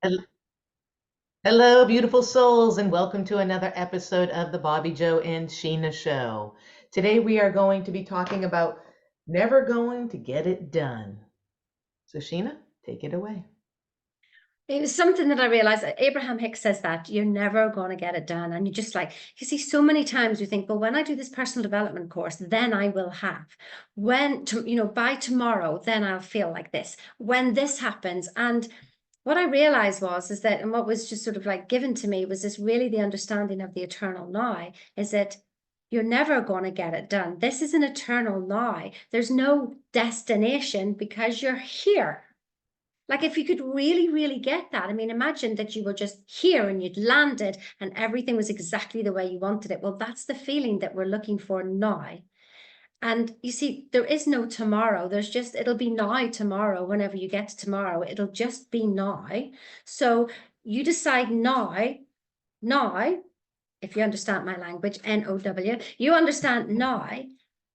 Hel- Hello, beautiful souls, and welcome to another episode of the Bobbi Jo and Sheena Show. Today we are going to be talking about never going to get it done. So, Sheena, take it away. It was something that I realized that Abraham Hicks says that you're never going to get it done. And you just like, you see, so many times we think, well, when I do this personal development course, then I will have. By tomorrow, then I'll feel like this. When this happens. And what I realized is that, and what was just sort of like given to me was this really the understanding of the eternal now is that you're never going to get it done. This is an eternal now. There's no destination because you're here. Like if you could really, really get that, I mean, imagine that you were just here and you'd landed and everything was exactly the way you wanted it. Well, that's the feeling that we're looking for now. And you see, there is no tomorrow. It'll be now tomorrow. Whenever you get to tomorrow, it'll just be now. So you decide now, if you understand my language, NOW, you understand now,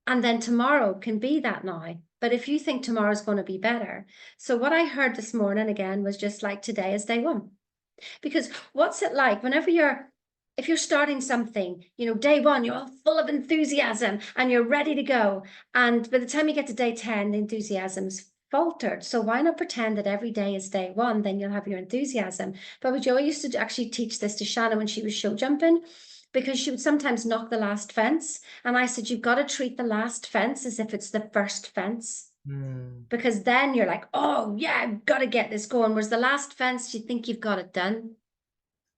and then tomorrow can be that now. But if you think tomorrow's going to be better. So what I heard this morning again was just like today is day one. Because what's it like if you're starting something, day one, you're all full of enthusiasm and you're ready to go. And by the time you get to day 10, the enthusiasm's faltered. So why not pretend that every day is day one? Then you'll have your enthusiasm. Bobbi Jo used to actually teach this to Shanna when she was show jumping because she would sometimes knock the last fence. And I said, you've got to treat the last fence as if it's the first fence Hmm. because then you're like, oh yeah, I've got to get this going. Whereas the last fence, you think you've got it done.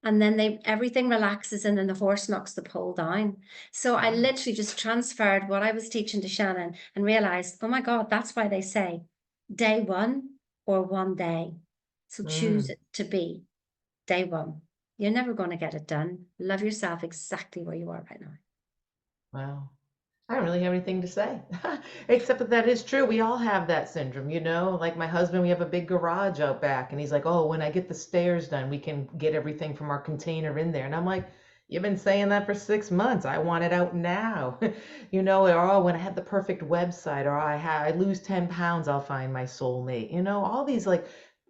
And then everything relaxes and then the horse knocks the pole down. So I Wow. literally just transferred what I was teaching to Shannon and realized, oh my God, that's why they say day one or one day. So choose Hmm. it to be day one. You're never going to get it done. Love yourself exactly where you are right now. Wow. I don't really have anything to say, except that that is true. We all have that syndrome, you know? Like my husband, we have a big garage out back, and he's like, "Oh, when I get the stairs done, we can get everything from our container in there." And I'm like, "You've been saying that for 6 months. I want it out now." Or oh, when I have the perfect website, or I lose 10 pounds, I'll find my soulmate. All these like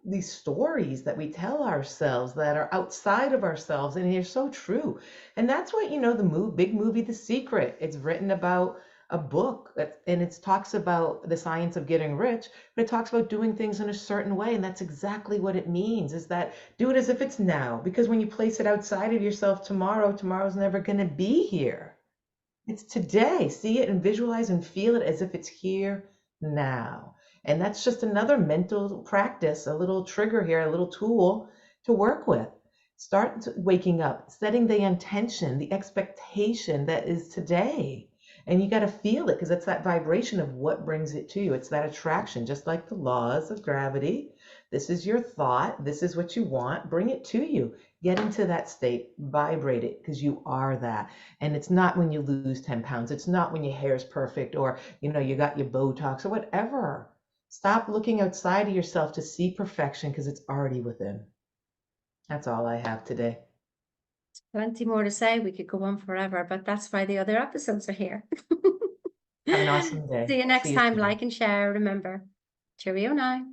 these stories that we tell ourselves that are outside of ourselves, and they're so true. And that's what, the big movie, The Secret. It's written about a book and it talks about the science of getting rich, but it talks about doing things in a certain way. And that's exactly what it means is that do it as if it's now, because when you place it outside of yourself tomorrow's never going to be here. It's today. See it and visualize and feel it as if it's here now. And that's just another mental practice, a little trigger here, a little tool to work with. Start waking up, setting the intention, the expectation that is today. And you got to feel it because it's that vibration of what brings it to you. It's that attraction, just like the laws of gravity. This is your thought. This is what you want. Bring it to you. Get into that state, vibrate it because you are that. And it's not when you lose 10 pounds. It's not when your hair is perfect or, you got your Botox or whatever. Stop looking outside of yourself to see perfection because it's already within. That's all I have today. Plenty more to say. We could go on forever, but that's why the other episodes are here. Have an awesome day. See you See next you time. soon. Like and share. Remember, cheerio now.